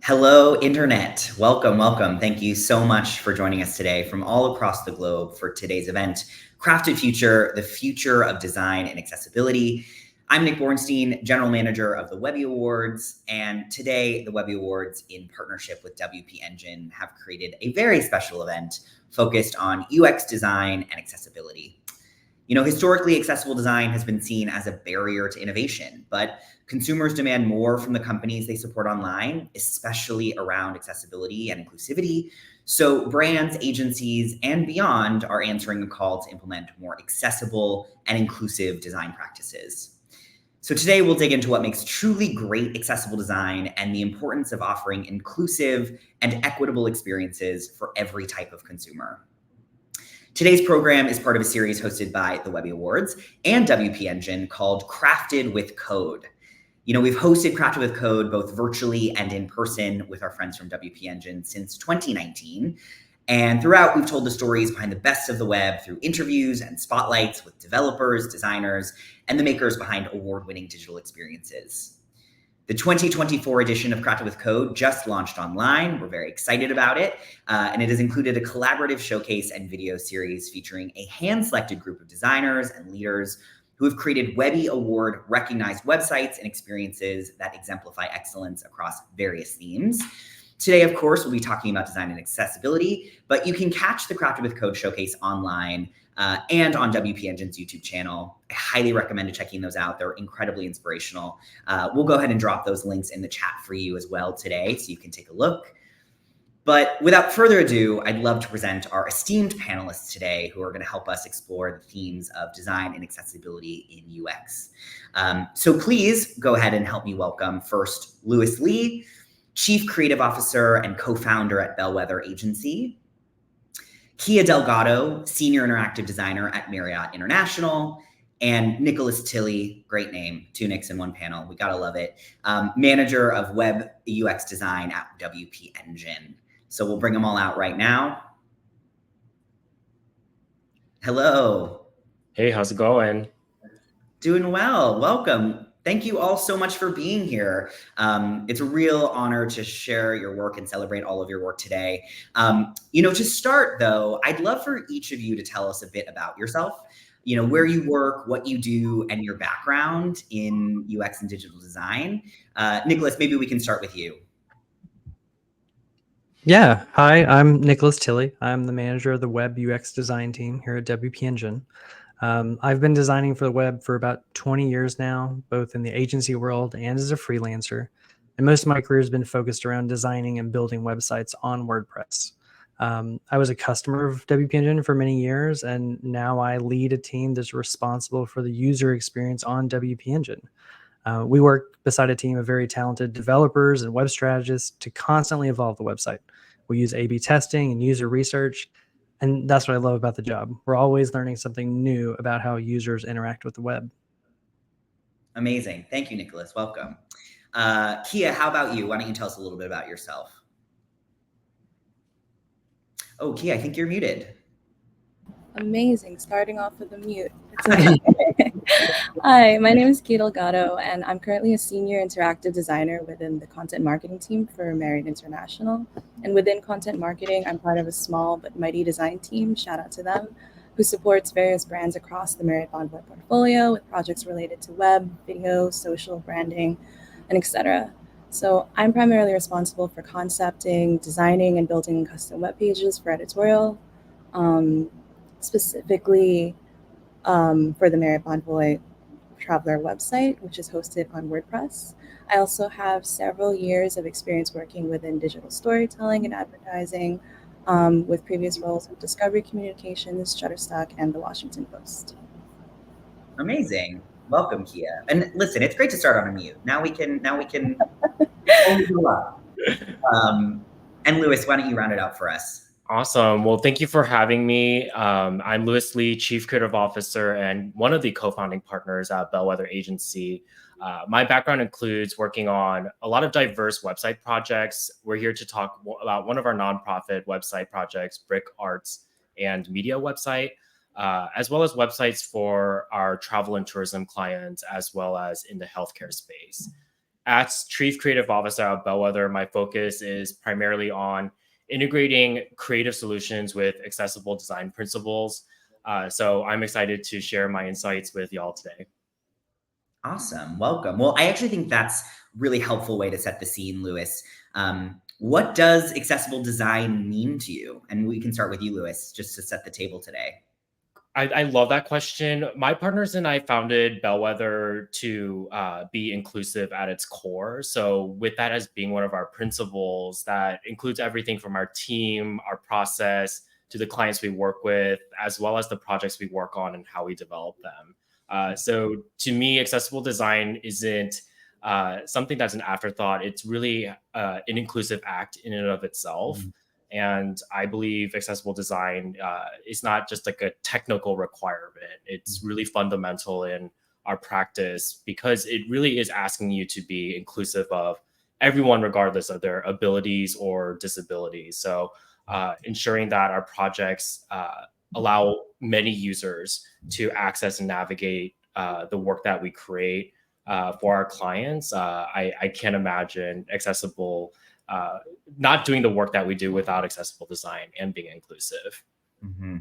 Hello, Internet. Welcome, welcome. Thank you so much for joining us today from all across the globe for today's event, Crafted Future, the Future of Design and Accessibility. I'm Nick Bornstein, General Manager of the Webby Awards, and today the Webby Awards, in partnership with WP Engine, have created a very special event focused on UX design and accessibility. Historically, accessible design has been seen as a barrier to innovation, but consumers demand more from the companies they support online, especially around accessibility and inclusivity. So brands, agencies, and beyond are answering the call to implement more accessible and inclusive design practices. So today we'll dig into what makes truly great accessible design and the importance of offering inclusive and equitable experiences for every type of consumer. Today's program is part of a series hosted by the Webby Awards and WP Engine called Crafted with Code. We've hosted Crafted with Code both virtually and in person with our friends from WP Engine since 2019. And throughout, we've told the stories behind the best of the web through interviews and spotlights with developers, designers, and the makers behind award-winning digital experiences. The 2024 edition of Crafted with Code just launched online. We're very excited about it. And it has included a collaborative showcase and video series featuring a hand-selected group of designers and leaders who have created Webby Award recognized websites and experiences that exemplify excellence across various themes. Today, of course, we'll be talking about design and accessibility, but you can catch the Crafted with Code showcase online and on WP Engine's YouTube channel. I highly recommend checking those out. They're incredibly inspirational. We'll go ahead and drop those links in the chat for you as well today, so you can take a look. But without further ado, I'd love to present our esteemed panelists today who are going to help us explore the themes of design and accessibility in UX. So please go ahead and help me welcome first Louis Lee, Chief Creative Officer and co-founder at Bellwether Agency; Kia Delgado, Senior Interactive Designer at Marriott International; and Nicholas Tilley, great name, two Nicks in one panel, we gotta love it, Manager of Web UX Design at WP Engine. So we'll bring them all out right now. Hello. Hey, how's it going? Doing well, welcome. Thank you all so much for being here. It's a real honor to share your work and celebrate all of your work today. To start though, I'd love for each of you to tell us a bit about yourself, where you work, what you do, and your background in UX and digital design. Nicholas, maybe we can start with you. Yeah, hi, I'm Nicholas Tilley. I'm the manager of the Web UX design team here at WP Engine. I've been designing for the web for about 20 years now, both in the agency world and as a freelancer. And most of my career has been focused around designing and building websites on WordPress. I was a customer of WP Engine for many years, and now I lead a team that's responsible for the user experience on WP Engine. We work beside a team of very talented developers and web strategists to constantly evolve the website. We use A/B testing and user research, and that's what I love about the job. We're always learning something new about how users interact with the web. Amazing. Thank you, Nicholas. Welcome. Kia, how about you? Why don't you tell us a little bit about yourself? Oh, Kia, I think you're muted. Amazing, starting off with a mute. Hi, my name is Kia Delgado, and I'm currently a senior interactive designer within the content marketing team for Marriott International. And within content marketing, I'm part of a small but mighty design team, shout out to them, who supports various brands across the Marriott Bonvoy portfolio with projects related to web, video, social, branding, and etc. So I'm primarily responsible for concepting, designing, and building custom web pages for editorial, specifically for the Marriott Bonvoy Traveler website, which is hosted on WordPress. I also have several years of experience working within digital storytelling and advertising, with previous roles with Discovery Communications, Shutterstock, and the Washington Post. Amazing. Welcome, Kia. And listen, it's great to start on a mute. Now we can only go up. And Louis, why don't you round it out for us? Awesome. Well, thank you for having me. I'm Louis Lee, Chief Creative Officer and one of the co-founding partners at Bellwether Agency. My background includes working on a lot of diverse website projects. We're here to talk about one of our nonprofit website projects, Brick Arts and Media website, as well as websites for our travel and tourism clients, as well as in the healthcare space. As Chief Creative Officer at Bellwether, my focus is primarily on integrating creative solutions with accessible design principles. So I'm excited to share my insights with y'all today. Awesome. Welcome. Well, I actually think that's really helpful way to set the scene, Lewis. What does accessible design mean to you? And we can start with you, Lewis, just to set the table today. I love that question. My partners and I founded Bellwether to be inclusive at its core. So with that as being one of our principles, that includes everything from our team, our process, to the clients we work with, as well as the projects we work on and how we develop them. So to me, accessible design isn't something that's an afterthought. It's really an inclusive act in and of itself. Mm-hmm. And I believe accessible design is not just like a technical requirement. It's really fundamental in our practice because it really is asking you to be inclusive of everyone, regardless of their abilities or disabilities. So ensuring that our projects allow many users to access and navigate the work that we create for our clients. I can't imagine accessible not doing the work that we do without accessible design and being inclusive. Mm-hmm.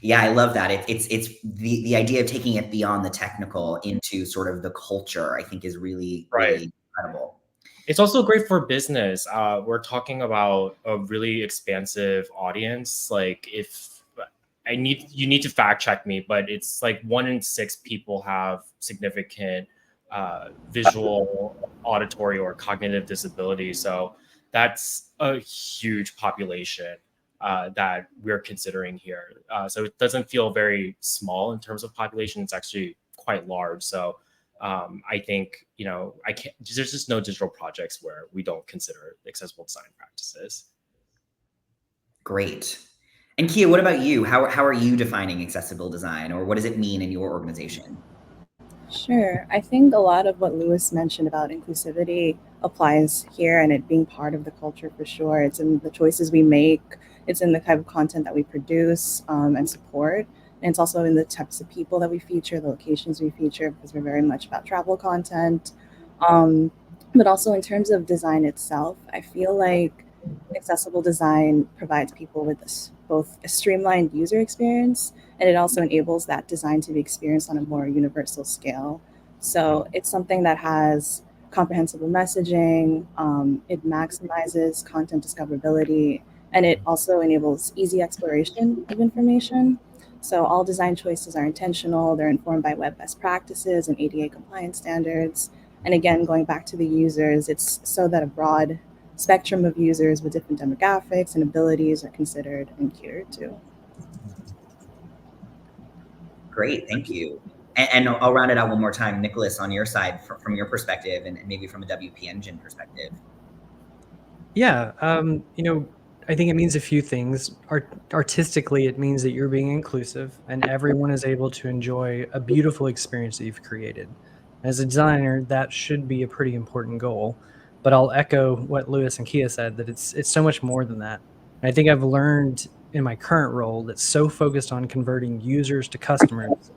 Yeah, I love that. It's the idea of taking it beyond the technical into sort of the culture, I think is really, really incredible. It's also great for business. We're talking about a really expansive audience. Like you need to fact check me, but it's like 1 in 6 people have significant visual, auditory, or cognitive disability. So that's a huge population that we're considering here. So it doesn't feel very small in terms of population. It's actually quite large. So I think, there's just no digital projects where we don't consider accessible design practices. Great. And Kia, what about you? How are you defining accessible design, or what does it mean in your organization? Sure. I think a lot of what Lewis mentioned about inclusivity applies here, and it being part of the culture for sure. It's in the choices we make, it's in the type of content that we produce and support. And it's also in the types of people that we feature, the locations we feature, because we're very much about travel content. But also in terms of design itself, I feel like accessible design provides people with both a streamlined user experience, and it also enables that design to be experienced on a more universal scale. So it's something that has comprehensible messaging, it maximizes content discoverability, and it also enables easy exploration of information. So all design choices are intentional, they're informed by web best practices and ADA compliance standards. And again, going back to the users, it's so that a broad spectrum of users with different demographics and abilities are considered and catered to. Great, thank you. And I'll round it out one more time. Nicholas, on your side, from your perspective, and maybe from a WP Engine perspective. Yeah, I think it means a few things. Artistically, it means that you're being inclusive and everyone is able to enjoy a beautiful experience that you've created. As a designer, that should be a pretty important goal. But I'll echo what Lewis and Kia said, that it's so much more than that. And I think I've learned in my current role that's so focused on converting users to customers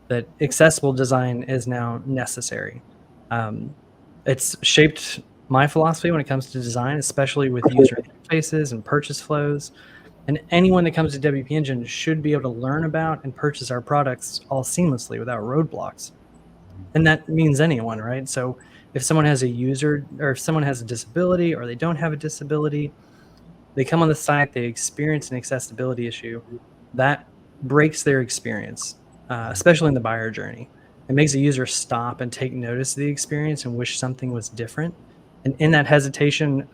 that accessible design is now necessary. It's shaped my philosophy when it comes to design, especially with user interfaces and purchase flows. And anyone that comes to WP Engine should be able to learn about and purchase our products all seamlessly without roadblocks. And that means anyone, right? So if someone has a user, or if someone has a disability or they don't have a disability, they come on the site, they experience an accessibility issue, that breaks their experience, especially in the buyer journey. It makes a user stop and take notice of the experience and wish something was different. And in that hesitation,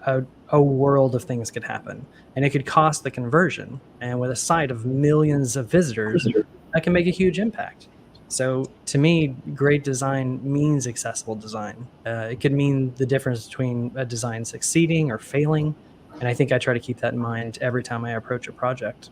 a world of things could happen. And it could cost the conversion. And with a site of millions of visitors, that can make a huge impact. So to me, great design means accessible design. It could mean the difference between a design succeeding or failing. And I think I try to keep that in mind every time I approach a project.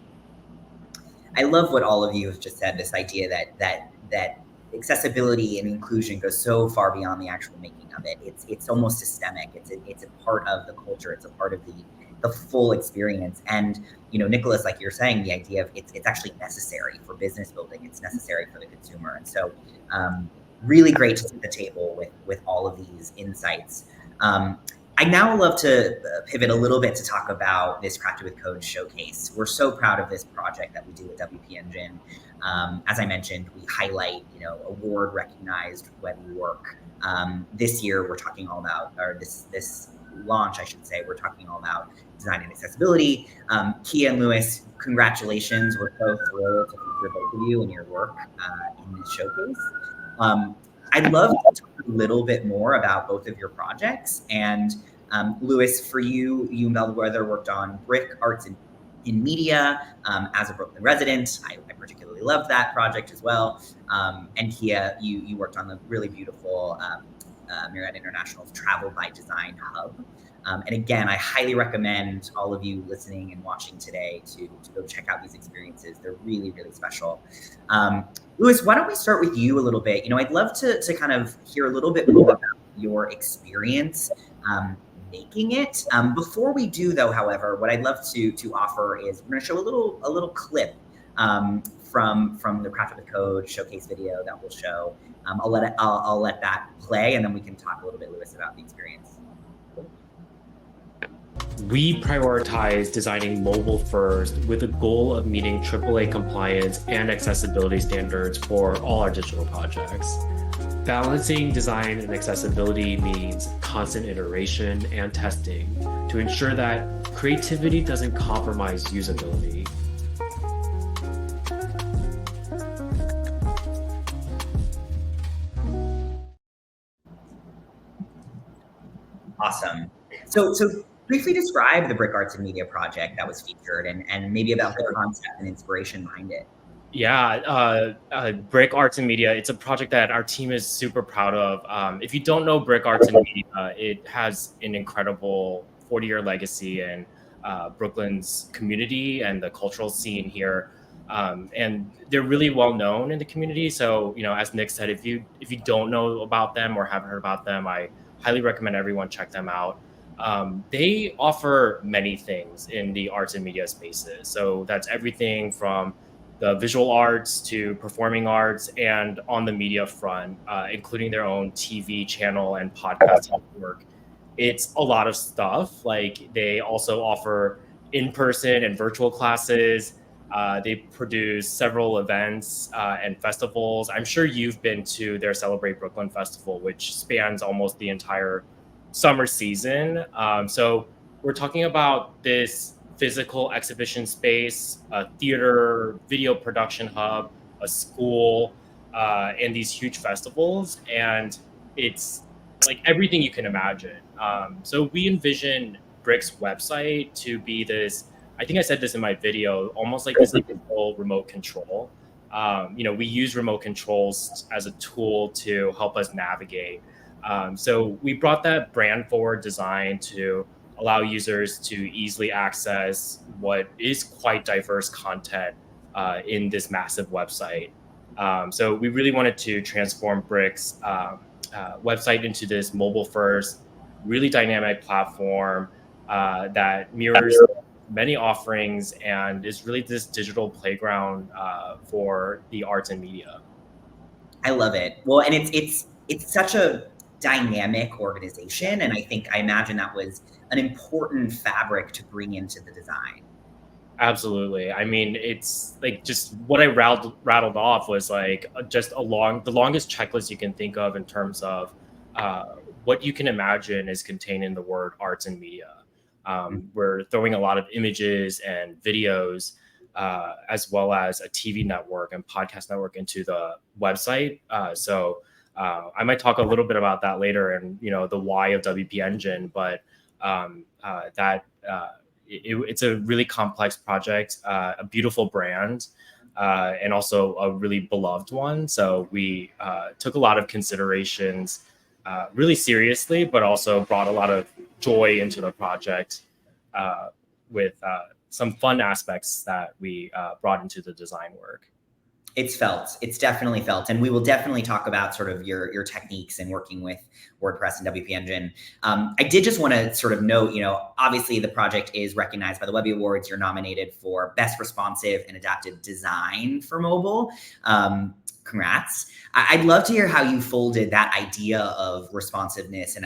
I love what all of you have just said, this idea that accessibility and inclusion goes so far beyond the actual making of it. It's almost systemic. It's a part of the culture. It's a part of the full experience. And Nicholas, like you're saying, the idea of it's actually necessary for business building. It's necessary for the consumer. And so really great to sit at the table with all of these insights. I'd now love to pivot a little bit to talk about this Crafted with Code showcase. We're so proud of this project that we do at WP Engine. As I mentioned, we highlight, award-recognized Webby work. This year, we're talking all about, or this launch, I should say, we're talking all about design and accessibility. Kia and Lewis, congratulations. We're so thrilled to feature both of you and your work in this showcase. I'd love to talk a little bit more about both of your projects. And Lewis, for you and Bellwether worked on Brick Arts in Media as a Brooklyn resident. I particularly loved that project as well. And Kia, you worked on the really beautiful Marriott International's Travel by Design Hub. And again, I highly recommend all of you listening and watching today to go check out these experiences. They're really, really special. Lewis, why don't we start with you a little bit? I'd love to kind of hear a little bit more about your experience making it. Before we do, though, however, what I'd love to offer is we're going to show a little clip from the Crafted with Code showcase video that we'll show. I'll let that play, and then we can talk a little bit, Lewis, about the experience. We prioritize designing mobile first with the goal of meeting AAA compliance and accessibility standards for all our digital projects. Balancing design and accessibility means constant iteration and testing to ensure that creativity doesn't compromise usability. Awesome. So briefly describe the Brick Arts and Media project that was featured and maybe about the concept and inspiration behind it. Yeah, Brick Arts and Media, it's a project that our team is super proud of. If you don't know Brick Arts and Media, it has an incredible 40-year legacy in Brooklyn's community and the cultural scene here. And they're really well known in the community. So, as Nick said, if you don't know about them or haven't heard about them, I highly recommend everyone check them out. They offer many things in the arts and media spaces. So that's everything from the visual arts to performing arts, and on the media front, including their own TV channel and podcast network. It's a lot of stuff. Like, they also offer in-person and virtual classes. They produce several events and festivals. I'm sure you've been to their Celebrate Brooklyn Festival, which spans almost the entire summer season. So we're talking about this physical exhibition space, a theater, video production hub, a school, and these huge festivals. And it's like everything you can imagine. So we envision Brick's website to be this, I think I said this in my video, almost like this full remote control. We use remote controls as a tool to help us navigate. So we brought that brand forward design to allow users to easily access what is quite diverse content in this massive website. So we really wanted to transform Brick's website into this mobile first, really dynamic platform that mirrors many offerings and is really this digital playground for the arts and media. I love it. Well, and it's such a dynamic organization, and I imagine that was an important fabric to bring into the design. Absolutely. I mean, it's like just what I rattled off was like just the longest checklist you can think of in terms of what you can imagine is contained in the word arts and media. We're throwing a lot of images and videos, as well as a TV network and podcast network into the website. So I might talk a little bit about that later, and the why of WP Engine, but it's a really complex project, a beautiful brand, and also a really beloved one. So we took a lot of considerations really seriously, but also brought a lot of joy into the project with some fun aspects that we brought into the design work. It's definitely felt. And we will definitely talk about sort of your techniques in working with WordPress and WP Engine. I did just want to sort of note, obviously the project is recognized by the Webby Awards. You're nominated for Best Responsive and Adaptive Design for Mobile. Congrats. I'd love to hear how you folded that idea of responsiveness and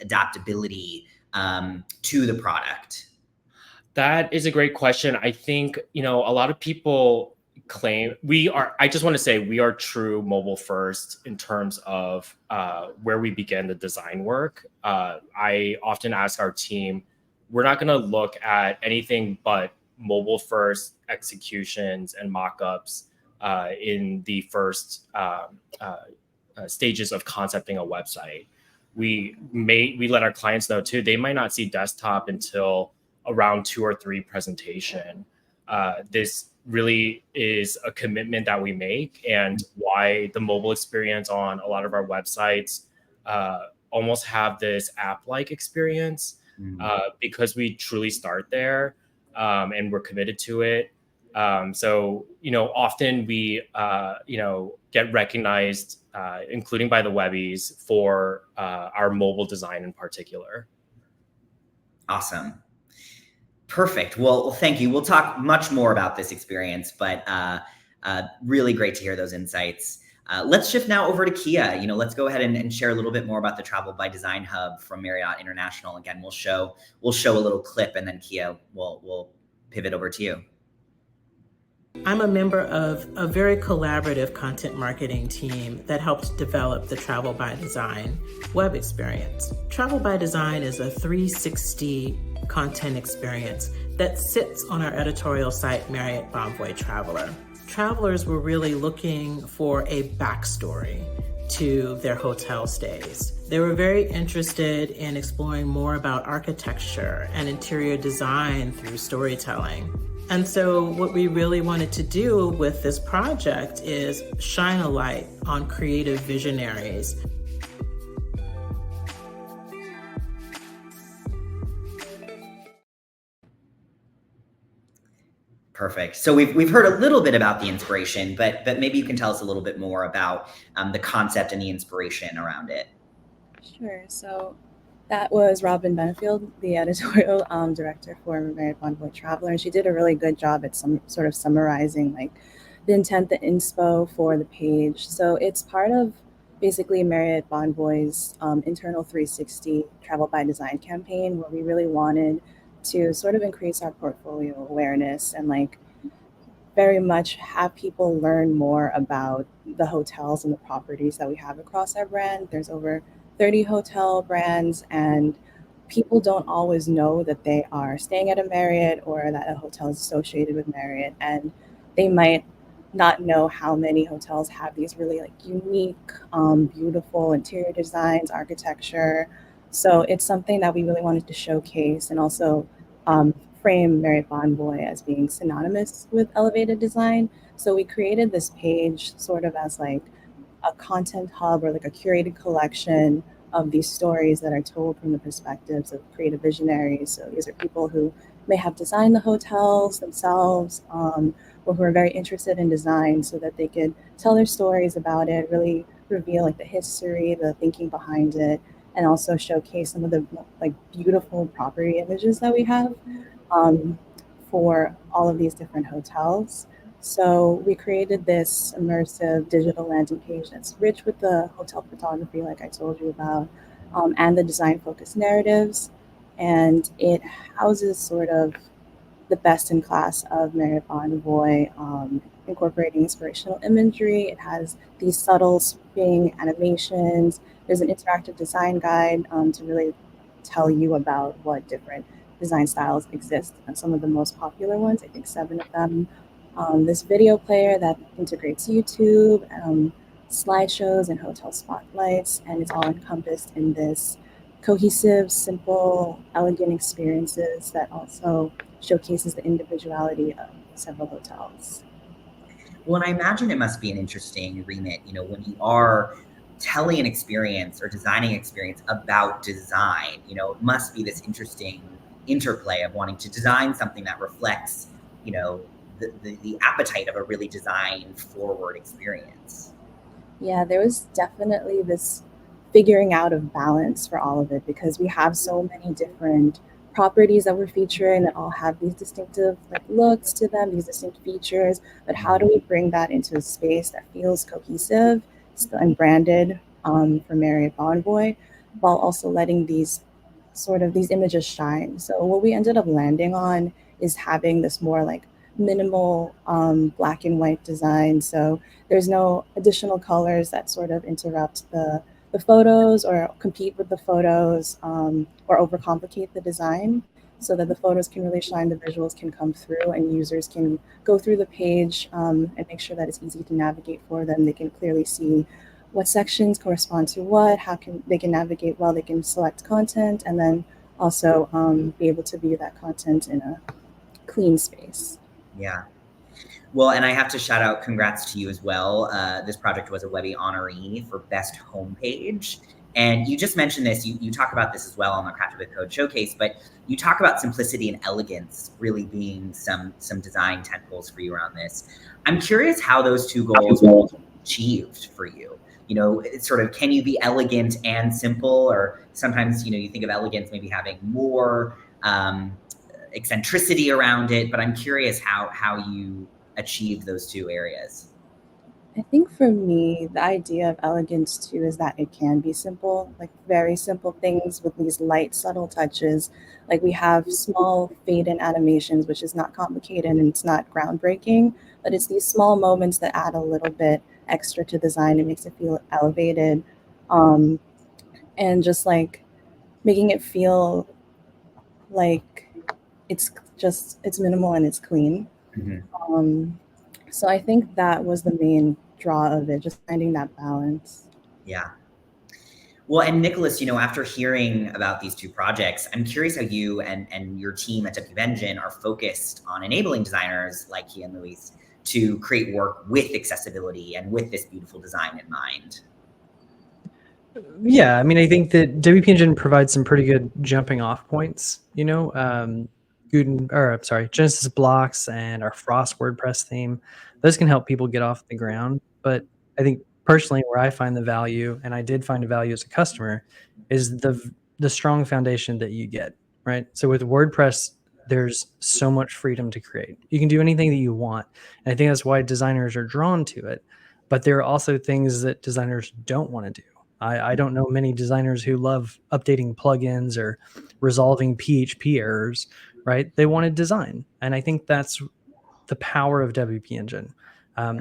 adaptability to the product. That is a great question. I think, a lot of people claim I just want to say we are true mobile first in terms of where we begin the design work. I often ask our team, we're not going to look at anything but mobile first executions and mock-ups in the first stages of concepting a website. We let our clients know too, they might not see desktop until around 2 or 3 presentation. This really is a commitment that we make, and why the mobile experience on a lot of our websites almost have this app-like experience, because we truly start there, and we're committed to it. So, often we, get recognized, including by the Webbies, for our mobile design in particular. Awesome. Perfect. Well, thank you. We'll talk much more about this experience, but really great to hear those insights. Let's shift now over to Kia. Let's go ahead and share a little bit more about the Travel by Design Hub from Marriott International. Again, we'll show a little clip, and then Kia, we'll pivot over to you. I'm a member of a very collaborative content marketing team that helped develop the Travel by Design web experience. Travel by Design is a 360 content experience that sits on our editorial site, Marriott Bonvoy Traveler. Travelers were really looking for a backstory to their hotel stays. They were very interested in exploring more about architecture and interior design through storytelling. And so what we really wanted to do with this project is shine a light on creative visionaries. Perfect. So we've heard a little bit about the inspiration, but maybe you can tell us a little bit more about the concept and the inspiration around it. Sure. So that was Robin Benefield, the editorial director for Marriott Bonvoy Traveler, and she did a really good job at some sort of summarizing like the intent, the inspo for the page. So it's part of basically Marriott Bonvoy's internal 360 Travel by Design campaign, where we really wanted to sort of increase our portfolio awareness and like very much have people learn more about the hotels and the properties that we have across our brand. There's over 30 hotel brands, and people don't always know that they are staying at a Marriott or that a hotel is associated with Marriott, and they might not know how many hotels have these really like unique, beautiful interior designs, architecture. So it's something that we really wanted to showcase, and also frame Marriott Bonvoy as being synonymous with elevated design. So we created this page sort of as like a content hub or like a curated collection of these stories that are told from the perspectives of creative visionaries. So these are people who may have designed the hotels themselves, or who are very interested in design, so that they could tell their stories about it, really reveal like the history, the thinking behind it, and also showcase some of the like beautiful property images that we have for all of these different hotels. So we created this immersive digital landing page that's rich with the hotel photography, like I told you about, and the design-focused narratives. And it houses sort of the best in class of Marriott Bonvoy, incorporating inspirational imagery. It has these subtle sweeping animations. There's an interactive design guide to really tell you about what different design styles exist, and some of the most popular ones, I think 7 of them. This video player that integrates YouTube, slideshows, and hotel spotlights, and it's all encompassed in this cohesive, simple, elegant experiences that also showcases the individuality of several hotels. Well, and I imagine it must be an interesting remit, when you are telling an experience or designing an experience about design, it must be this interesting interplay of wanting to design something that reflects, the appetite of a really design forward experience. Yeah, there was definitely this figuring out of balance for all of it, because we have so many different properties that we're featuring that all have these distinctive like looks to them, these distinct features, but how do we bring that into a space that feels cohesive and branded for Marriott Bonvoy, while also letting these images shine. So what we ended up landing on is having this more like minimal black and white design. So there's no additional colors that sort of interrupt the photos or compete with the photos or overcomplicate the design, so that the photos can really shine, the visuals can come through, and users can go through the page and make sure that it's easy to navigate for them. They can clearly see what sections correspond to what, how can they can navigate well, they can select content, and then also be able to view that content in a clean space. Yeah. Well, and I have to shout out, congrats to you as well. This project was a Webby honoree for Best Homepage. And you just mentioned this, you talk about this as well on the Crafted with Code showcase, but you talk about simplicity and elegance really being some design tentpoles for you around this. I'm curious how those two goals were achieved for you. You know, it's sort of, can you be elegant and simple? Or sometimes, you know, you think of elegance maybe having more eccentricity around it, but I'm curious how you achieve those two areas. I think for me, the idea of elegance too is that it can be simple, like very simple things with these light, subtle touches. Like we have small fade in animations, which is not complicated and it's not groundbreaking, but it's these small moments that add a little bit extra to design. It makes it feel elevated. And just like making it feel like it's minimal and it's clean. Mm-hmm. So I think that was the main draw of it, just finding that balance. Yeah. Well, and Nicholas, you know, after hearing about these two projects, I'm curious how you and your team at WPEngine are focused on enabling designers like Kia and Luis to create work with accessibility and with this beautiful design in mind. Yeah, I mean, I think that WPEngine provides some pretty good jumping off points, you know, Genesis blocks and our Frost WordPress theme. Those can help people get off the ground. But I think personally where I find the value, and I did find a value as a customer, is the strong foundation that you get, right? So with WordPress, there's so much freedom to create. You can do anything that you want. And I think that's why designers are drawn to it. But there are also things that designers don't want to do. I don't know many designers who love updating plugins or resolving PHP errors, right? They want to design. And I think that's the power of WPEngine.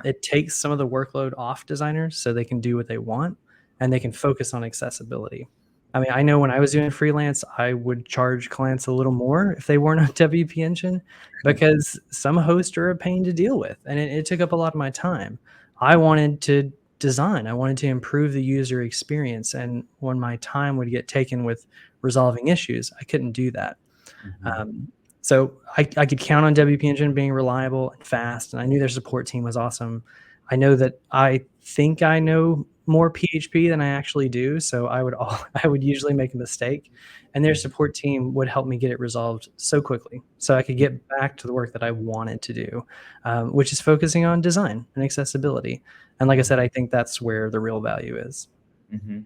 It takes some of the workload off designers so they can do what they want and they can focus on accessibility. I mean, I know when I was doing freelance, I would charge clients a little more if they weren't on WPEngine because some hosts are a pain to deal with. And it took up a lot of my time. I wanted to design. I wanted to improve the user experience. And when my time would get taken with resolving issues, I couldn't do that. Mm-hmm. So I could count on WPEngine being reliable and fast, and I knew their support team was awesome. I know that I think I know more PHP than I actually do, so I would usually make a mistake, and their support team would help me get it resolved so quickly, so I could get back to the work that I wanted to do, which is focusing on design and accessibility. And like I said, I think that's where the real value is. Mm-hmm.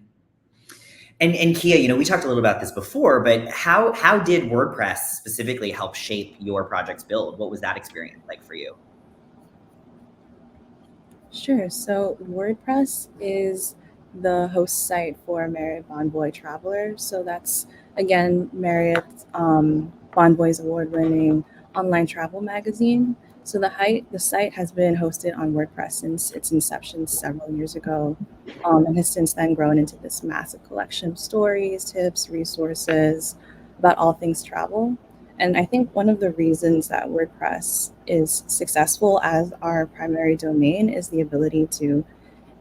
And Kia, you know, we talked a little about this before, but how did WordPress specifically help shape your project's build? What was that experience like for you? Sure. So WordPress is the host site for Marriott Bonvoy Traveler. So that's, again, Marriott Bonvoy's award-winning online travel magazine. So the site has been hosted on WordPress since its inception several years ago, and has since then grown into this massive collection of stories, tips, resources about all things travel. And I think one of the reasons that WordPress is successful as our primary domain is the ability to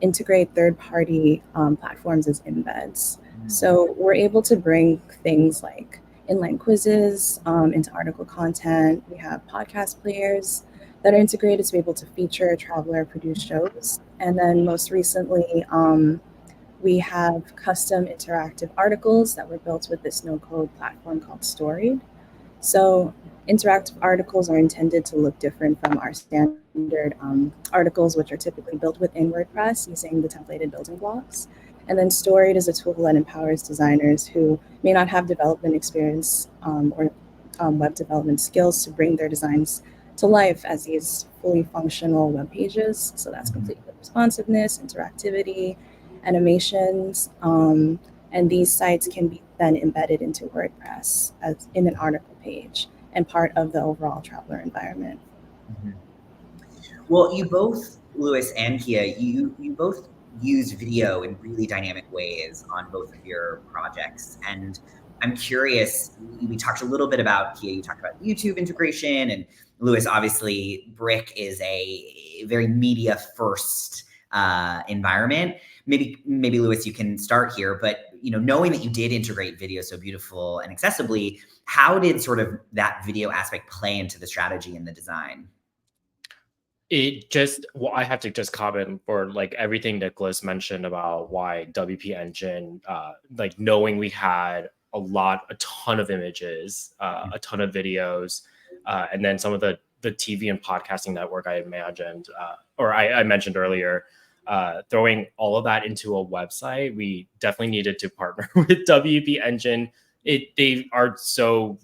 integrate third-party platforms as embeds. So we're able to bring things like inline quizzes into article content. We have podcast players that are integrated to be able to feature traveler-produced shows. And then most recently, we have custom interactive articles that were built with this no-code platform called Storied. So interactive articles are intended to look different from our standard articles, which are typically built within WordPress using the templated building blocks. And then Storied is a tool that empowers designers who may not have development experience or web development skills to bring their designs to life as these fully functional web pages. So that's complete with responsiveness, interactivity, animations, and these sites can be then embedded into WordPress as in an article page and part of the overall traveler environment. Mm-hmm. Well, you both, Louis and Kia, you both use video in really dynamic ways on both of your projects. And I'm curious, we talked a little bit about, Kia, you talked about YouTube integration, and Louis, obviously, Brick is a very media first environment. Maybe Louis, you can start here, but knowing that you did integrate video so beautiful and accessibly, how did sort of that video aspect play into the strategy and the design? I have to just comment for like everything Nicholas mentioned about why WP Engine, like knowing we had a ton of images, a ton of videos, and then some of the TV and podcasting network I imagined, or I mentioned earlier, throwing all of that into a website, we definitely needed to partner with WP Engine. They are so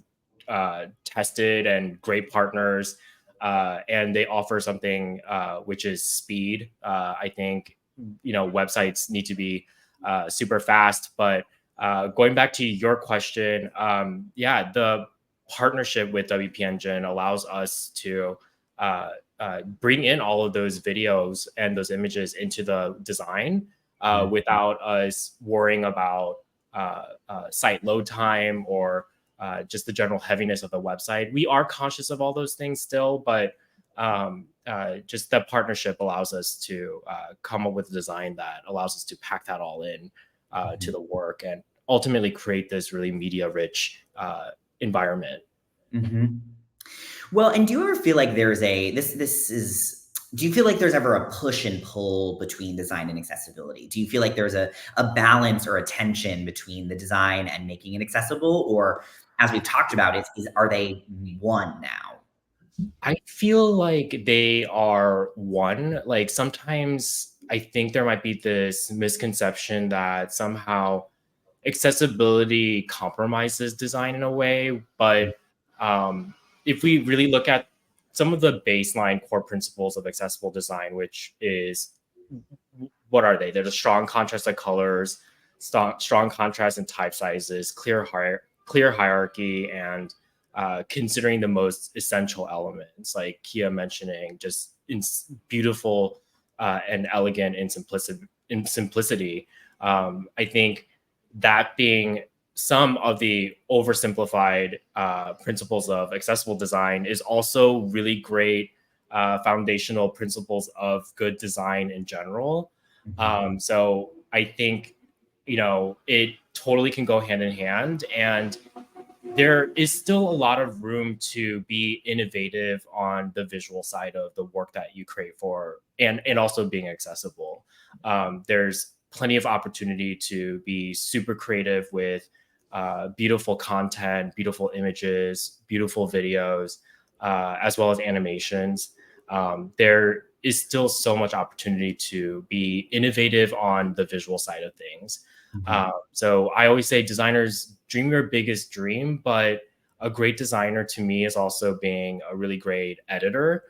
tested and great partners. And they offer something which is speed. I think websites need to be super fast. But going back to your question, the partnership with WP Engine allows us to bring in all of those videos and those images into the design without us worrying about site load time or just the general heaviness of the website. We are conscious of all those things still, but just the partnership allows us to come up with a design that allows us to pack that all in to the work and ultimately create this really media-rich environment. Mm-hmm. Well, and do you ever feel like there's do you feel like there's ever a push and pull between design and accessibility? Do you feel like there's a balance or a tension between the design and making it accessible? Or as we've talked about, are they one now? I feel like they are one. Like sometimes I think there might be this misconception that somehow accessibility compromises design in a way. But if we really look at some of the baseline core principles of accessible design, which is, what are they? They're the strong contrast of colors, strong contrast in type sizes, clear hierarchy, and considering the most essential elements, like Kia mentioning, just beautiful and elegant in simplicity. I think that being some of the oversimplified principles of accessible design is also really great foundational principles of good design in general. So I think, it totally can go hand in hand, and there is still a lot of room to be innovative on the visual side of the work that you create for, and also being accessible. There's plenty of opportunity to be super creative with beautiful content, beautiful images, beautiful videos, as well as animations. There is still so much opportunity to be innovative on the visual side of things. So I always say designers dream your biggest dream, but a great designer to me is also being a really great editor.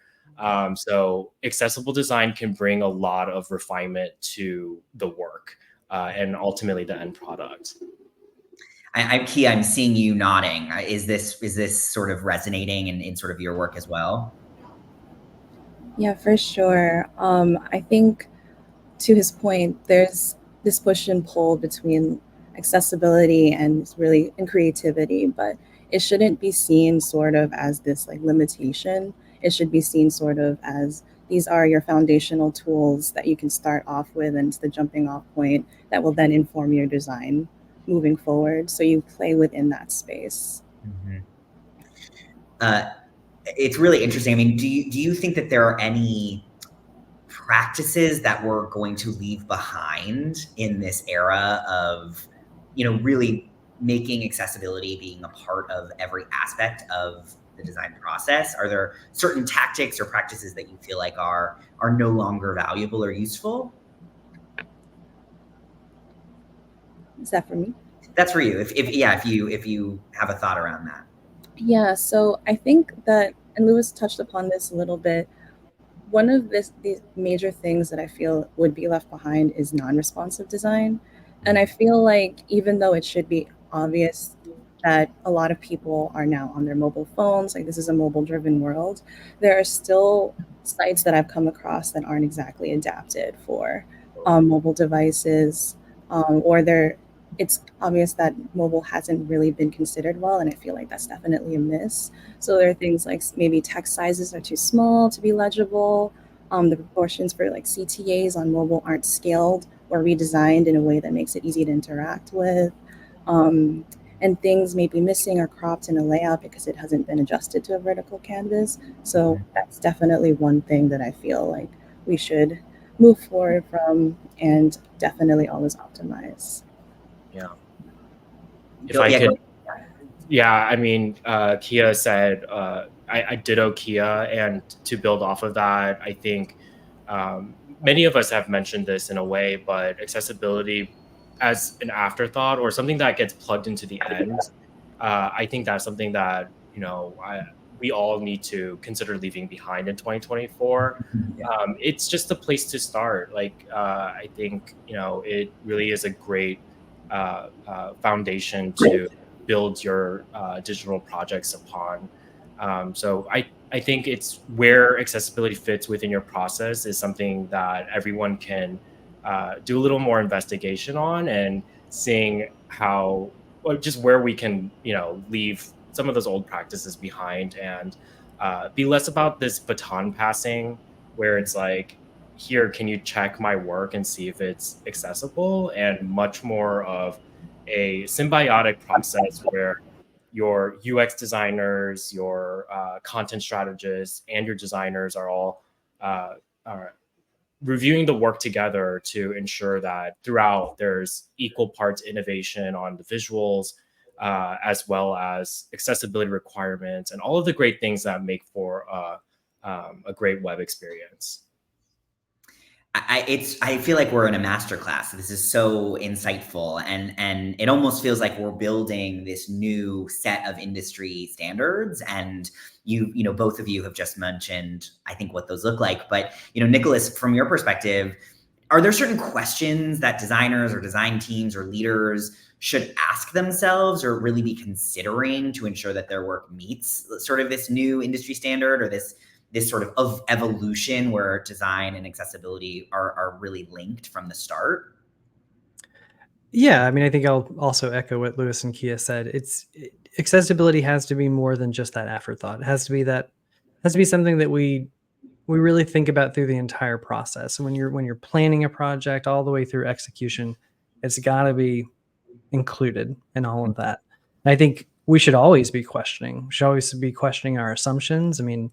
So accessible design can bring a lot of refinement to the work and ultimately the end product. Kia, I'm seeing you nodding. Is this sort of resonating in sort of your work as well? Yeah, for sure. I think to his point, there's this push and pull between accessibility and creativity, but it shouldn't be seen sort of as this like limitation. It should be seen sort of as these are your foundational tools that you can start off with, and it's the jumping off point that will then inform your design moving forward. So you play within that space. It's really interesting. I mean, do you think that there are any practices that we're going to leave behind in this era of, really making accessibility being a part of every aspect of the design process? Are there certain tactics or practices that you feel like are no longer valuable or useful? Is that for me? That's for you. If you have a thought around that. Yeah, so I think that, and Lewis touched upon this a little bit, one of these major things that I feel would be left behind is non-responsive design. And I feel like even though it should be obvious that a lot of people are now on their mobile phones, like this is a mobile-driven world, there are still sites that I've come across that aren't exactly adapted for mobile devices, or it's obvious that mobile hasn't really been considered well, and I feel like that's definitely a miss. So there are things like maybe text sizes are too small to be legible. The proportions for like CTAs on mobile aren't scaled or redesigned in a way that makes it easy to interact with. Um, and things may be missing or cropped in a layout because it hasn't been adjusted to a vertical canvas. So that's definitely one thing that I feel like we should move forward from and definitely always optimize. Yeah. If I could, I mean, Kia said, I ditto Kia, and to build off of that, I think many of us have mentioned this in a way, but accessibility as an afterthought or something that gets plugged into the end, I think that's something that, we all need to consider leaving behind in 2024. It's just a place to start. Like, I think, it really is a great foundation to build your digital projects upon. So I think it's where accessibility fits within your process is something that everyone can do a little more investigation on, and seeing how, or just where we can, leave some of those old practices behind, and be less about this baton passing where it's like, here, can you check my work and see if it's accessible, and much more of a symbiotic process where your UX designers, your content strategists, and your designers are all are reviewing the work together to ensure that throughout there's equal parts innovation on the visuals, as well as accessibility requirements and all of the great things that make for a great web experience. I feel like we're in a masterclass. This is so insightful, and it almost feels like we're building this new set of industry standards. And both of you have just mentioned, I think, what those look like. But Nicholas, from your perspective, are there certain questions that designers or design teams or leaders should ask themselves or really be considering to ensure that their work meets sort of this new industry standard, or this sort of evolution where design and accessibility are really linked from the start? Yeah, I mean, I think I'll also echo what Lewis and Kia said. Accessibility has to be more than just that afterthought. It has to be something that we really think about through the entire process. And when you're planning a project all the way through execution, it's got to be included in all of that. And I think we should always be questioning. We should always be questioning our assumptions. I mean,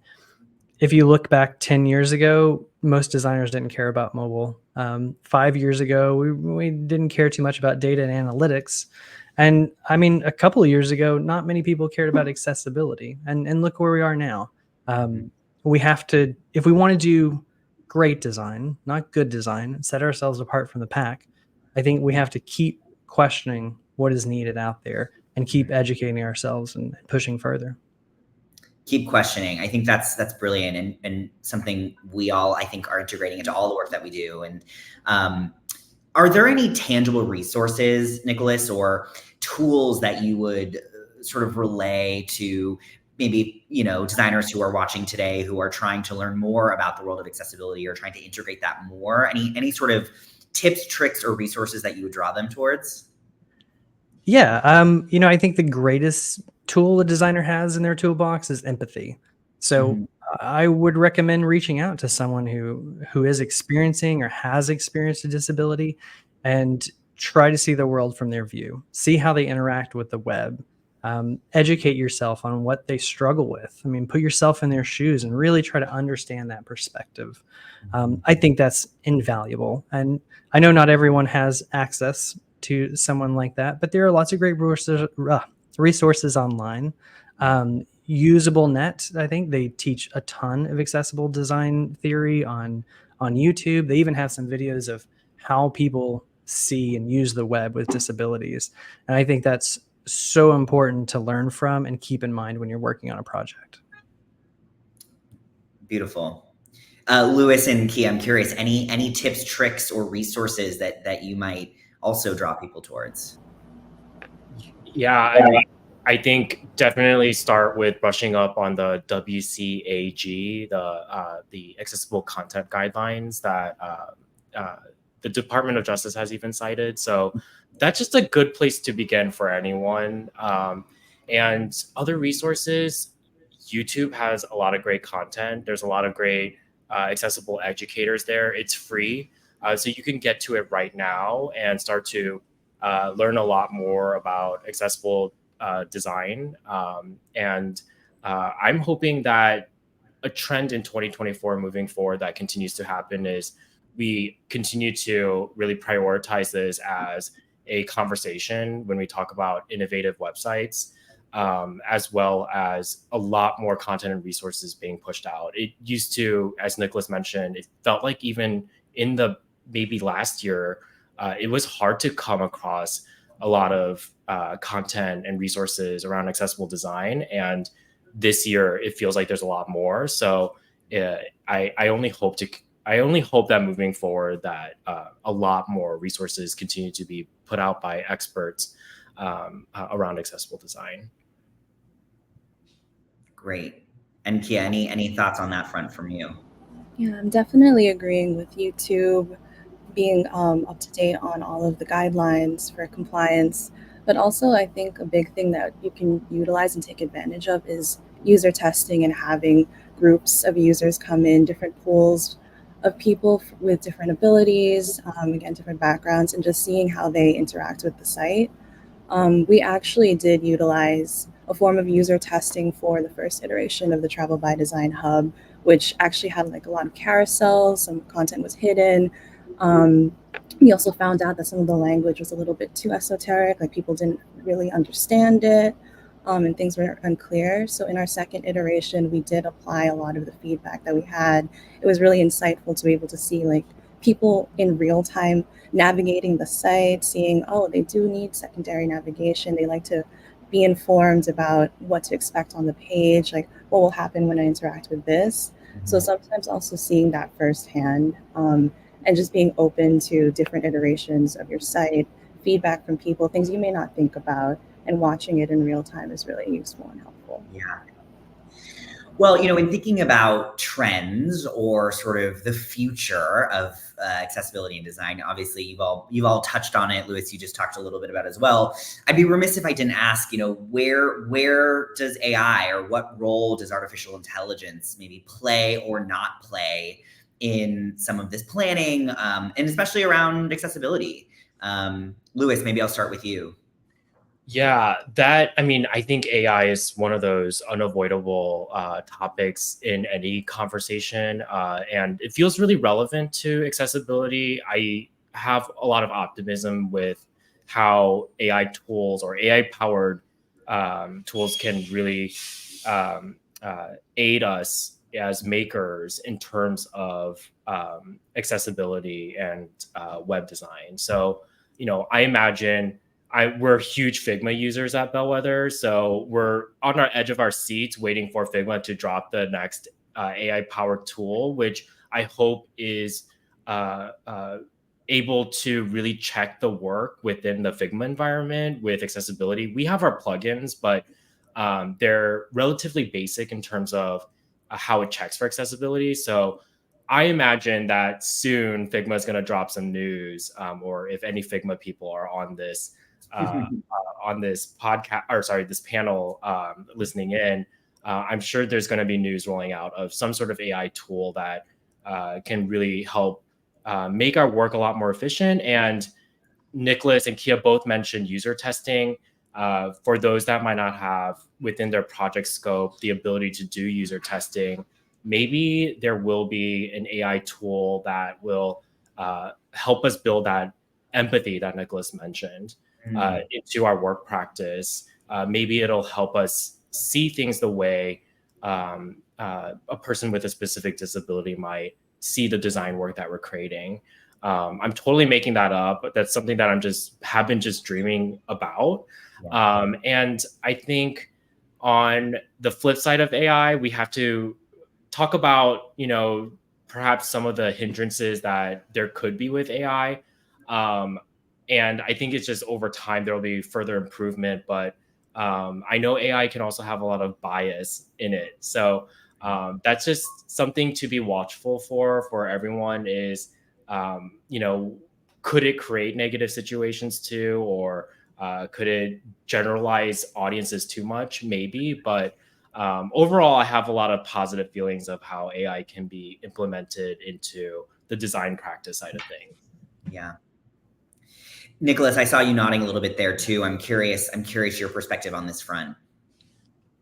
if you look back 10 years ago, most designers didn't care about mobile. 5 years ago, we didn't care too much about data and analytics. And I mean, a couple of years ago, not many people cared about accessibility. And look where we are now. We have to, if we want to do great design, not good design, set ourselves apart from the pack, I think we have to keep questioning what is needed out there and keep educating ourselves and pushing further. Keep questioning. I think that's brilliant, and something we all, I think, are integrating into all the work that we do. And are there any tangible resources, Nicholas, or tools that you would sort of relay to maybe designers who are watching today, who are trying to learn more about the world of accessibility or trying to integrate that more? Any sort of tips, tricks, or resources that you would draw them towards? Yeah, I think the greatest tool a designer has in their toolbox is empathy. So I would recommend reaching out to someone who is experiencing or has experienced a disability, and try to see the world from their view. See how they interact with the web. Educate yourself on what they struggle with. I mean, put yourself in their shoes and really try to understand that perspective. I think that's invaluable. And I know not everyone has access to someone like that, but there are lots of great resources online. Usable Net, I think they teach a ton of accessible design theory on YouTube. They even have some videos of how people see and use the web with disabilities. And I think that's so important to learn from and keep in mind when you're working on a project. Beautiful. Lewis and Kia, I'm curious, any tips, tricks, or resources that you might also draw people towards? Yeah, I mean, I think definitely start with brushing up on the WCAG, the accessible content guidelines that the Department of Justice has even cited. So that's just a good place to begin for anyone. And other resources, YouTube has a lot of great content. There's a lot of great accessible educators there. It's free. So you can get to it right now and start to learn a lot more about accessible design. And I'm hoping that a trend in 2024 moving forward that continues to happen is we continue to really prioritize this as a conversation when we talk about innovative websites, as well as a lot more content and resources being pushed out. It used to, as Nicholas mentioned, it felt like even in the maybe last year, it was hard to come across a lot of content and resources around accessible design. And this year, it feels like there's a lot more. So I only hope that moving forward that a lot more resources continue to be put out by experts around accessible design. Great. And Kia, any thoughts on that front from you? Yeah, I'm definitely agreeing with YouTube being up to date on all of the guidelines for compliance. But also, I think a big thing that you can utilize and take advantage of is user testing and having groups of users come in, different pools of people with different abilities, again, different backgrounds, and just seeing how they interact with the site. We actually did utilize a form of user testing for the first iteration of the Travel by Design Hub, which actually had like a lot of carousels, some content was hidden. We also found out that some of the language was a little bit too esoteric, like people didn't really understand it, and things were unclear. So in our second iteration, we did apply a lot of the feedback that we had. It was really insightful to be able to see like people in real time navigating the site, seeing, oh, they do need secondary navigation. They like to be informed about what to expect on the page, like what will happen when I interact with this. So sometimes also seeing that firsthand, and just being open to different iterations of your site, feedback from people, things you may not think about, and watching it in real time is really useful and helpful. Yeah. Well, in thinking about trends or sort of the future of accessibility and design, obviously you've all touched on it. Lewis, you just talked a little bit about it as well. I'd be remiss if I didn't ask, where does AI or what role does artificial intelligence maybe play or not play in some of this planning, and especially around accessibility? Lewis, maybe I'll start with you. Yeah, I think AI is one of those unavoidable topics in any conversation, and it feels really relevant to accessibility. I have a lot of optimism with how AI tools or AI-powered tools can really aid us as makers in terms of accessibility and web design. So, I imagine we're huge Figma users at Bellwether, so we're on our edge of our seats waiting for Figma to drop the next AI-powered tool, which I hope is able to really check the work within the Figma environment with accessibility. We have our plugins, but they're relatively basic in terms of how it checks for accessibility. So I imagine that soon Figma is going to drop some news, or if any Figma people are on this podcast, or sorry, this panel listening in, I'm sure there's going to be news rolling out of some sort of AI tool that can really help make our work a lot more efficient. And Nicholas and Kia both mentioned user testing. For those that might not have within their project scope the ability to do user testing, maybe there will be an AI tool that will help us build that empathy that Nicholas mentioned into our work practice. Maybe it'll help us see things the way a person with a specific disability might see the design work that we're creating. I'm totally making that up, but that's something that have been just dreaming about. Yeah. And I think on the flip side of AI, we have to talk about, perhaps some of the hindrances that there could be with AI. Um, and I think it's just over time, there will be further improvement, but I know AI can also have a lot of bias in it. So that's just something to be watchful for everyone is, could it create negative situations too, or could it generalize audiences too much? Maybe, but overall, I have a lot of positive feelings of how AI can be implemented into the design practice side of things. Yeah. Nicholas, I saw you nodding a little bit there too. I'm curious your perspective on this front.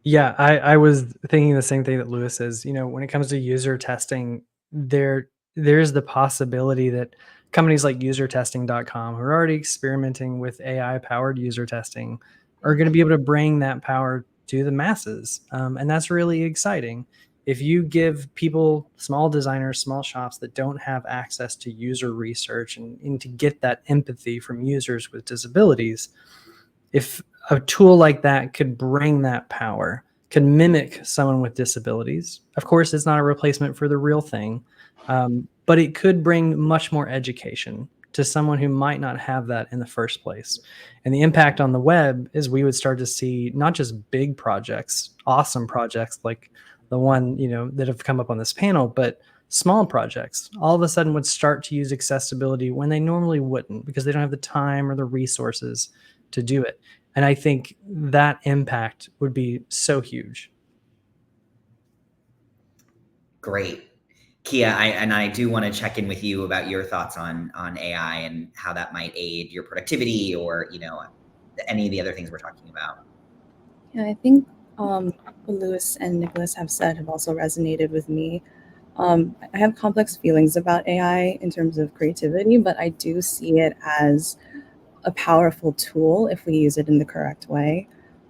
Yeah, I was thinking the same thing that Lewis is. When it comes to user testing, there's the possibility that companies like usertesting.com, who are already experimenting with AI-powered user testing, are going to be able to bring that power to the masses. And that's really exciting. If you give people, small designers, small shops that don't have access to user research and to get that empathy from users with disabilities, if a tool like that could bring that power, could mimic someone with disabilities. Of course, it's not a replacement for the real thing, but it could bring much more education to someone who might not have that in the first place. And the impact on the web is we would start to see not just big projects, awesome projects like the one that have come up on this panel, but small projects all of a sudden would start to use accessibility when they normally wouldn't, because they don't have the time or the resources to do it. And I think that impact would be so huge. Great. Kia, I do want to check in with you about your thoughts on AI and how that might aid your productivity or, any of the other things we're talking about. Yeah, I think what Lewis and Nicholas have said have also resonated with me. I have complex feelings about AI in terms of creativity, but I do see it as a powerful tool if we use it in the correct way.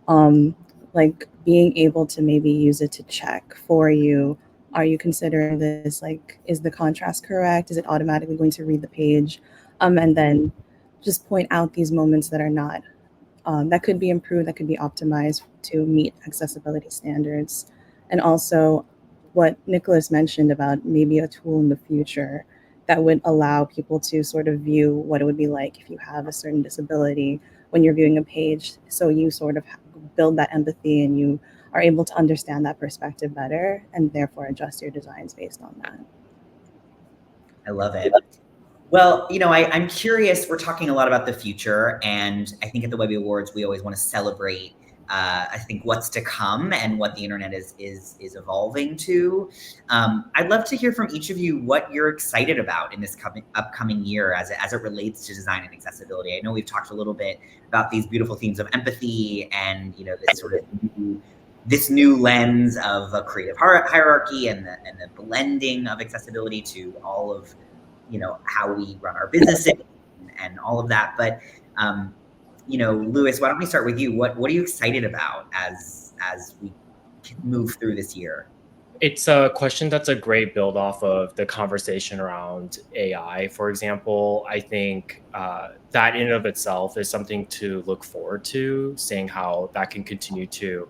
Like being able to maybe use it to check for you, are you considering this? Like, is the contrast correct? Is it automatically going to read the page? And then just point out these moments that are not, that could be improved, that could be optimized to meet accessibility standards. And also what Nicholas mentioned about maybe a tool in the future that would allow people to sort of view what it would be like if you have a certain disability when you're viewing a page. So you sort of build that empathy and you are able to understand that perspective better and therefore adjust your designs based on that. I love it. Well, I'm curious, we're talking a lot about the future, and I think at the Webby Awards, we always want to celebrate, I think, what's to come and what the internet is evolving to. I'd love to hear from each of you what you're excited about in this upcoming year as it relates to design and accessibility. I know we've talked a little bit about these beautiful themes of empathy and, this sort of this new lens of a creative hierarchy and the blending of accessibility to all of how we run our businesses and all of that. But, Lewis, why don't we start with you? What are you excited about as we move through this year? It's a question that's a great build off of the conversation around AI, for example. I think that in and of itself is something to look forward to, seeing how that can continue to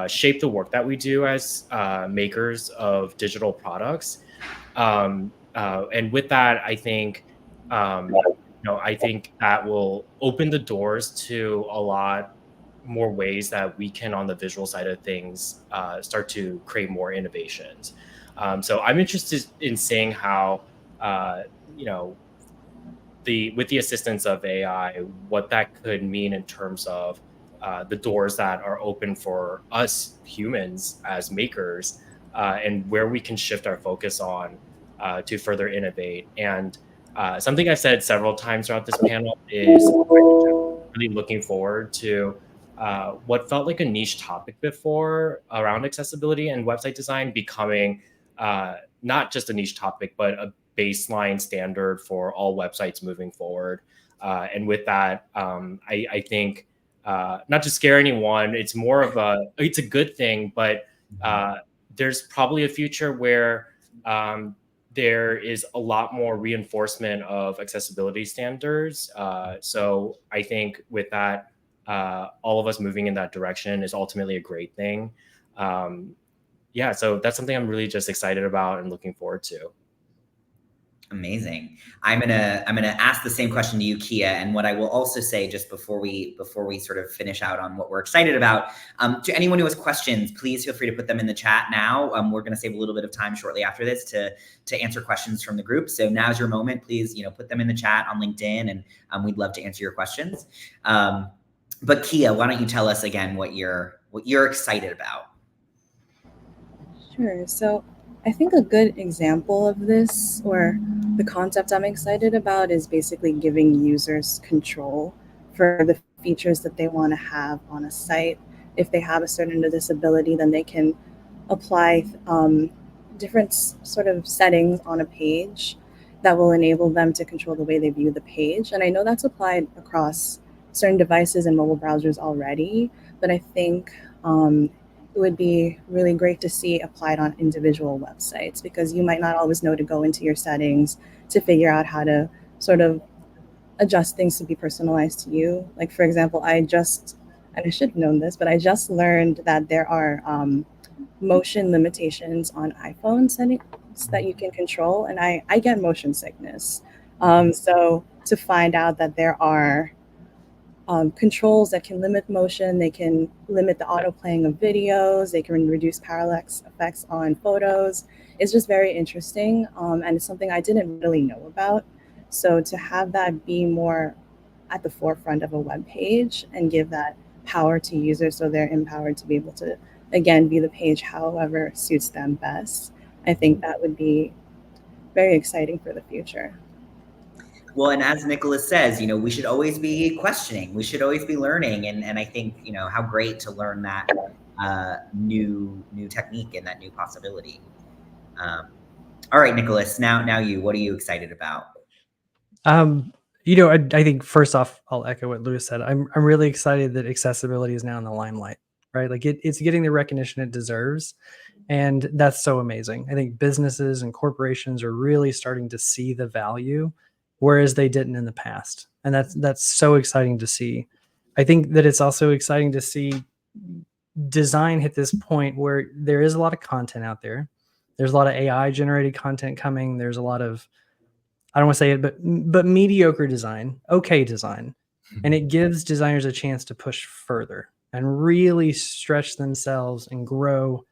shape the work that we do as makers of digital products. And with that, I think, I think that will open the doors to a lot more ways that we can, on the visual side of things, start to create more innovations. So I'm interested in seeing how, with the assistance of AI, what that could mean in terms of the doors that are open for us humans as makers, and where we can shift our focus on to further innovate. And something I've said several times throughout this panel is really looking forward to what felt like a niche topic before around accessibility and website design becoming not just a niche topic, but a baseline standard for all websites moving forward. And with that, I think not to scare anyone, it's a good thing, but there's probably a future where there is a lot more reinforcement of accessibility standards. So I think with that, all of us moving in that direction is ultimately a great thing. Yeah, so that's something I'm really just excited about and looking forward to. Amazing. I'm gonna ask the same question to you, Kia, and what I will also say just before we sort of finish out on what we're excited about, to anyone who has questions, please feel free to put them in the chat now. We're gonna save a little bit of time shortly after this to answer questions from the group. So now's your moment. Please, put them in the chat on LinkedIn, and we'd love to answer your questions. But Kia, why don't you tell us again what you're excited about? Sure. So I think a good example of this, or the concept I'm excited about, is basically giving users control for the features that they want to have on a site. If they have a certain disability, then they can apply different sort of settings on a page that will enable them to control the way they view the page. And I know that's applied across certain devices and mobile browsers already, but I think it would be really great to see applied on individual websites, because you might not always know to go into your settings to figure out how to sort of adjust things to be personalized to you. Like, for example, and I should have known this, but I just learned that there are motion limitations on iPhone settings that you can control, and I get motion sickness. So to find out that there are controls that can limit motion, they can limit the auto playing of videos, they can reduce parallax effects on photos. It's just very interesting, and it's something I didn't really know about. So to have that be more at the forefront of a web page and give that power to users so they're empowered to be able to, again, view the page however suits them best, I think that would be very exciting for the future. Well, and as Nicholas says, we should always be questioning. We should always be learning. And I think, how great to learn that new technique and that new possibility. All right, Nicholas, now what are you excited about? I think first off, I'll echo what Lewis said. I'm really excited that accessibility is now in the limelight, right? Like it's getting the recognition it deserves. And that's so amazing. I think businesses and corporations are really starting to see the value, whereas they didn't in the past. And that's so exciting to see. I think that it's also exciting to see design hit this point where there is a lot of content out there. There's a lot of AI generated content coming. There's a lot of, I don't want to say it, but mediocre design, okay design. And it gives designers a chance to push further and really stretch themselves and grow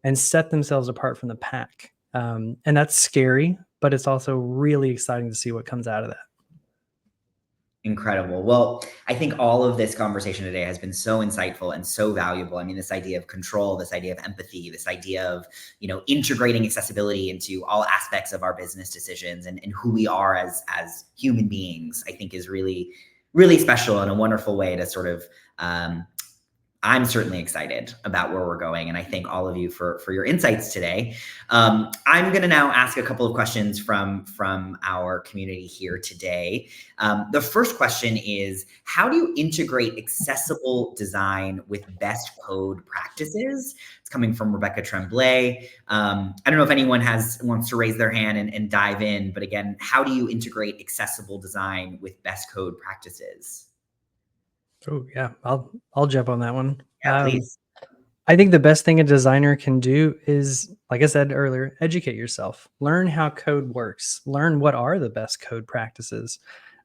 and set themselves apart from the pack. And that's scary, but it's also really exciting to see what comes out of that. Incredible. Well, I think all of this conversation today has been so insightful and so valuable. I mean, this idea of control, this idea of empathy, this idea of, integrating accessibility into all aspects of our business decisions and who we are as human beings, I think is really, really special and a wonderful way to sort of, I'm certainly excited about where we're going, and I thank all of you for your insights today. I'm going to now ask a couple of questions from our community here today. The first question is, how do you integrate accessible design with best code practices? It's coming from Rebecca Tremblay. I don't know if anyone wants to raise their hand and dive in, but again, how do you integrate accessible design with best code practices? Oh yeah, I'll jump on that one. Yeah, please. I think the best thing a designer can do is, like I said earlier, educate yourself. Learn how code works. Learn what are the best code practices.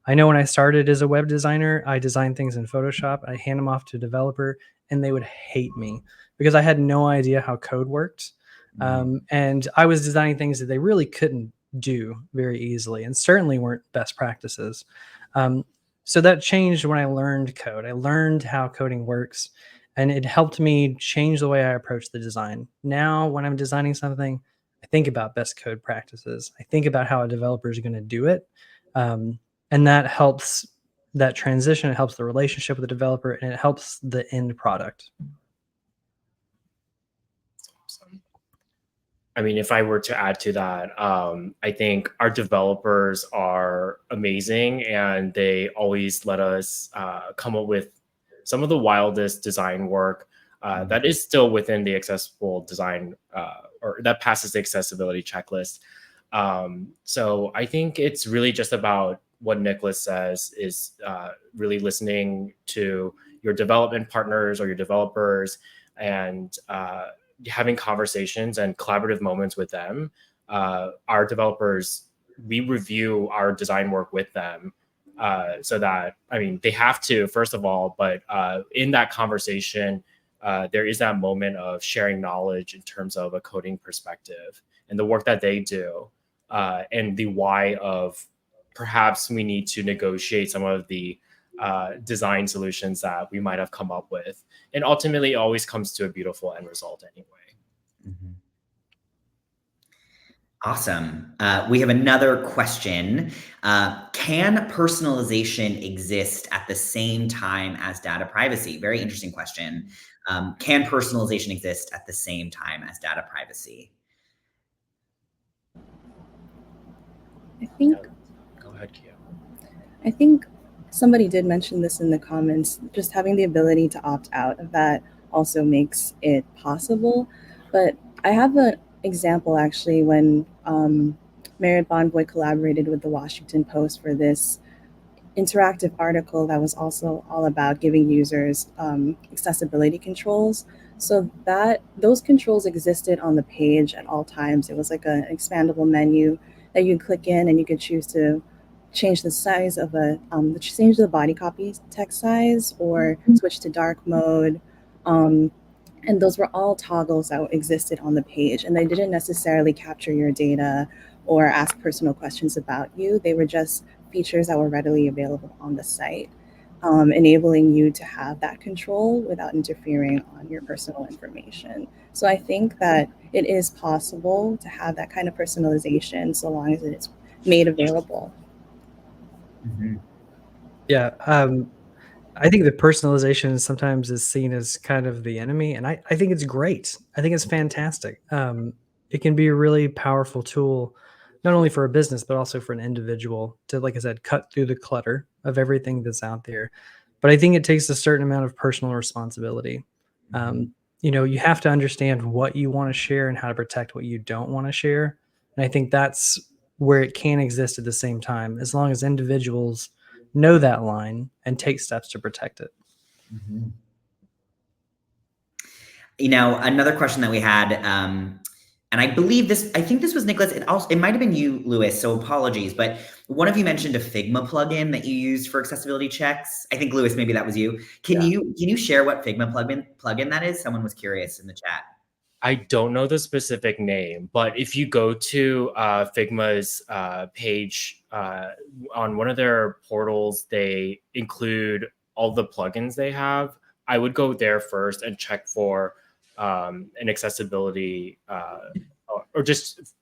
I know when I started as a web designer, I designed things in Photoshop. I hand them off to a developer, and they would hate me because I had no idea how code worked. And I was designing things that they really couldn't do very easily, and certainly weren't best practices. So that changed when I learned code. I learned how coding works, and it helped me change the way I approach the design. Now, when I'm designing something, I think about best code practices. I think about how a developer is going to do it. And that helps that transition. It helps the relationship with the developer, and it helps the end product. I mean, if I were to add to that, I think our developers are amazing, and they always let us come up with some of the wildest design work that is still within the accessible design or that passes the accessibility checklist. So I think it's really just about what Nicholas says is really listening to your development partners or your developers and having conversations and collaborative moments with them. Our developers, we review our design work with them so that, I mean, they have to, first of all, but in that conversation, there is that moment of sharing knowledge in terms of a coding perspective and the work that they do and the why of perhaps we need to negotiate some of the design solutions that we might have come up with. And ultimately, it always comes to a beautiful end result anyway. Mm-hmm. Awesome. We have another question. Can personalization exist at the same time as data privacy? Very interesting question. Can personalization exist at the same time as data privacy? I think. Go ahead, Kia. I think somebody did mention this in the comments. Just having the ability to opt out of that also makes it possible. But I have an example actually when Marriott Bonvoy collaborated with the Washington Post for this interactive article that was also all about giving users accessibility controls. So that those controls existed on the page at all times. It was like an expandable menu that you click in and you could choose to change the size of change the body copy text size or switch to dark mode. And those were all toggles that existed on the page, and they didn't necessarily capture your data or ask personal questions about you. They were just features that were readily available on the site, enabling you to have that control without interfering on your personal information. So I think that it is possible to have that kind of personalization so long as it's made available. Mm-hmm. Yeah. I think the personalization sometimes is seen as kind of the enemy, and I think it's great. I think it's fantastic. It can be a really powerful tool, not only for a business, but also for an individual to, like I said, cut through the clutter of everything that's out there. But I think it takes a certain amount of personal responsibility. You have to understand what you want to share and how to protect what you don't want to share. And I think that's where it can exist at the same time, as long as individuals know that line and take steps to protect it. Mm-hmm. Another question that we had, and I think this was Nicholas. It might have been you, Louis. So apologies, but one of you mentioned a Figma plugin that you used for accessibility checks. I think Louis, maybe that was you. Can you share what Figma plugin that is? Someone was curious in the chat. I don't know the specific name, but if you go to Figma's page on one of their portals, they include all the plugins they have. I would go there first and check for an accessibility or just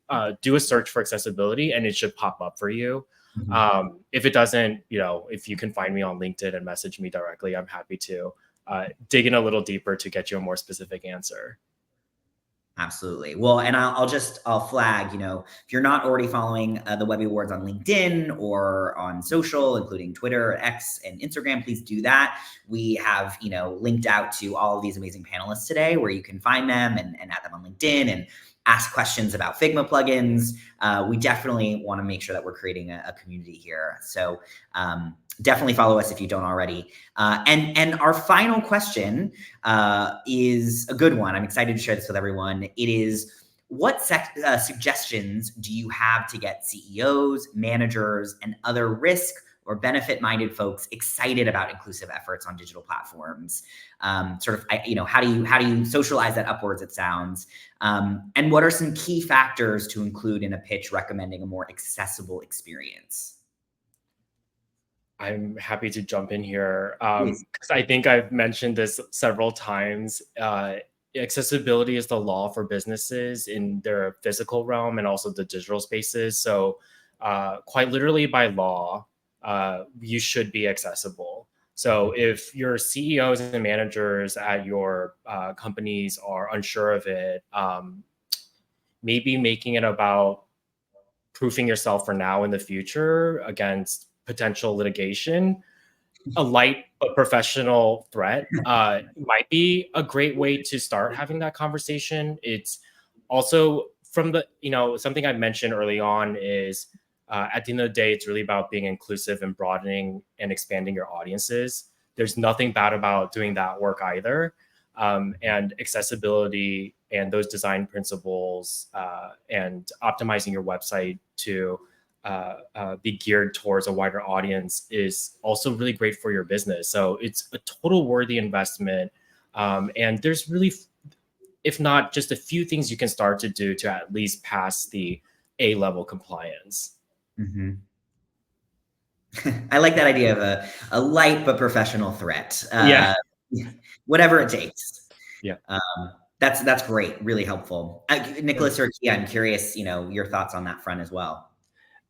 do a search for accessibility and it should pop up for you. Mm-hmm. If it doesn't, if you can find me on LinkedIn and message me directly, I'm happy to dig in a little deeper to get you a more specific answer. Absolutely. Well, and I'll flag, if you're not already following the Webby Awards on LinkedIn or on social, including Twitter, X, and Instagram, please do that. We have, linked out to all of these amazing panelists today where you can find them and add them on LinkedIn and ask questions about Figma plugins. We definitely want to make sure that we're creating a community here. So definitely follow us if you don't already. And our final question is a good one. I'm excited to share this with everyone. It is, what suggestions do you have to get CEOs, managers, and other risk or benefit-minded folks excited about inclusive efforts on digital platforms? How do you socialize that upwards, it sounds? And what are some key factors to include in a pitch recommending a more accessible experience? I'm happy to jump in here because I think I've mentioned this several times. Accessibility is the law for businesses in their physical realm and also the digital spaces. So quite literally by law, you should be accessible. So if your CEOs and managers at your companies are unsure of it, maybe making it about proofing yourself for now and the future against potential litigation, a light but professional threat might be a great way to start having that conversation. It's also from the, something I mentioned early on is at the end of the day, it's really about being inclusive and broadening and expanding your audiences. There's nothing bad about doing that work either. And accessibility and those design principles and optimizing your website to be geared towards a wider audience is also really great for your business. So it's a total worthy investment. And there's really, if not just a few things you can start to do to at least pass the A-level compliance. Mm-hmm. I like that idea of a light but professional threat. Yeah. Whatever it takes. Yeah. That's great. Really helpful. Nicholas or Kia, I'm curious, your thoughts on that front as well.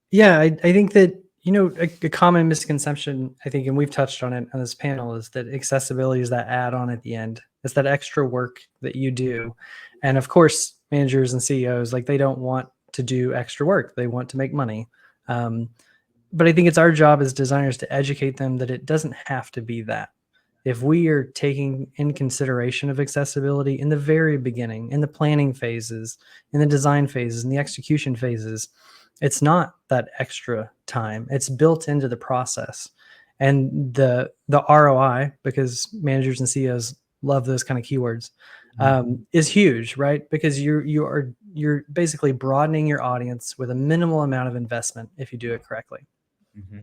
Yeah, I think that, a common misconception, I think, and we've touched on it on this panel, is that accessibility is that add-on at the end. It's that extra work that you do. And of course, managers and CEOs, like, they don't want to do extra work. They want to make money. But I think it's our job as designers to educate them that it doesn't have to be that. If we are taking in consideration of accessibility in the very beginning, in the planning phases, in the design phases, in the execution phases, it's not that extra time. It's built into the process. And the ROI, because managers and CEOs love those kind of keywords, is huge, right? Because you're basically broadening your audience with a minimal amount of investment if you do it correctly. Mm-hmm.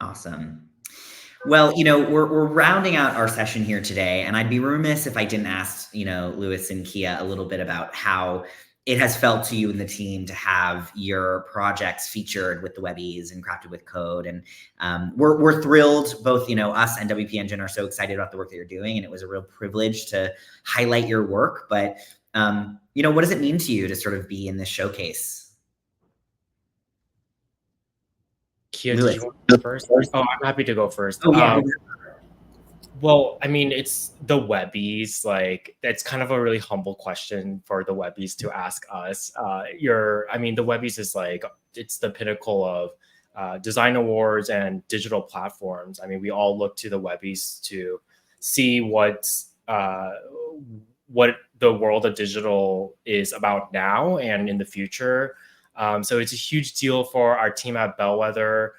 Awesome. Well, we're rounding out our session here today, and I'd be remiss if I didn't ask, Louis and Kia a little bit about how it has felt to you and the team to have your projects featured with the Webbies and Crafted with Code. And we're thrilled, both, us and WP Engine are so excited about the work that you're doing, and it was a real privilege to highlight your work. But, what does it mean to you to sort of be in this showcase? Kia, did you want to go first? Oh, I'm happy to go first. Oh, yeah. Well, I mean, it's the Webbies. Like, that's kind of a really humble question for the Webbies to ask us. The Webbies is like, it's the pinnacle of design awards and digital platforms. I mean, we all look to the Webbies to see what the world of digital is about now and in the future. So it's a huge deal for our team at Bellwether,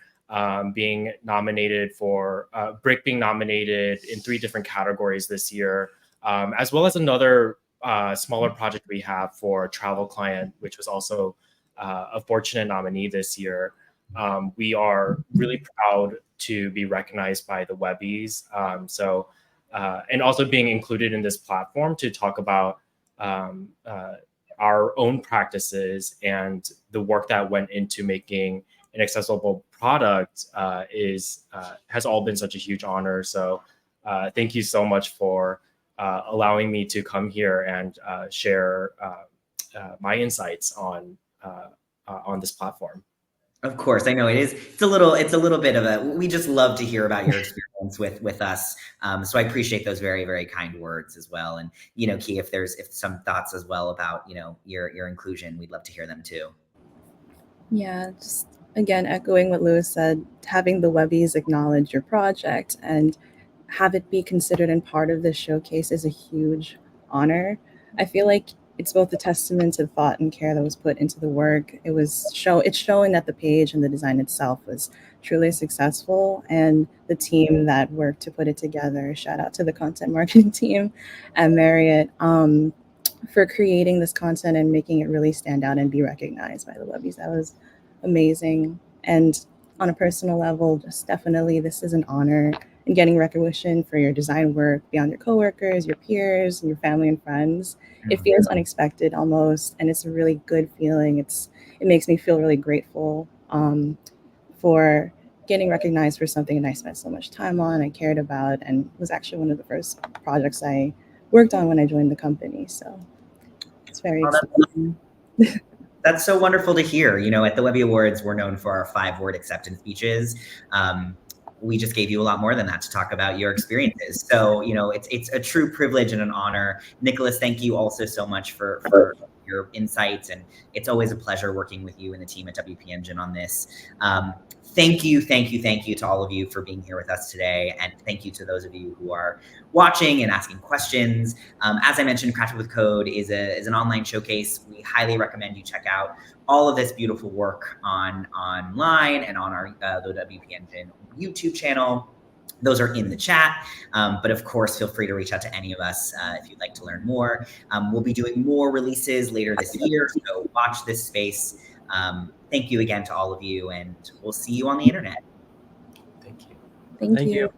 being nominated for BRIC being nominated in 3 different categories this year, as well as another smaller project we have for a travel client, which was also a fortunate nominee this year. We are really proud to be recognized by the Webbies. And also being included in this platform to talk about our own practices and the work that went into making an accessible product has all been such a huge honor. So thank you so much for allowing me to come here and share my insights on this platform. Of course, I know it is. It's a little bit of we just love to hear about your experience with us. So I appreciate those very, very kind words as well. And, Key, if some thoughts as well about, your inclusion, we'd love to hear them too. Yeah, just again, echoing what Louis said, having the Webbies acknowledge your project and have it be considered and part of this showcase is a huge honor. I feel like it's both a testament to the thought and care that was put into the work. It's showing that the page and the design itself was truly successful, and the team that worked to put it together. Shout out to the content marketing team at Marriott for creating this content and making it really stand out and be recognized by the Webbies. That was amazing. And on a personal level, just definitely this is an honor, and getting recognition for your design work beyond your coworkers, your peers, and your family and friends. It feels unexpected almost, and it's a really good feeling. It makes me feel really grateful for getting recognized for something that I spent so much time on, I cared about, and was actually one of the first projects I worked on when I joined the company. So it's very exciting. That's so wonderful to hear. At the Webby Awards, we're known for our 5-word acceptance speeches. We just gave you a lot more than that to talk about your experiences. So, it's a true privilege and an honor. Nicholas, thank you also so much for your insights. And it's always a pleasure working with you and the team at WP Engine on this. Thank you to all of you for being here with us today. And thank you to those of you who are watching and asking questions. As I mentioned, Crafted with Code is an online showcase. We highly recommend you check out all of this beautiful work online and on our the WP Engine YouTube channel. Those are in the chat. But of course, feel free to reach out to any of us if you'd like to learn more. We'll be doing more releases later this year, so watch this space. Thank you again to all of you, and we'll see you on the internet. Thank you. Thank you.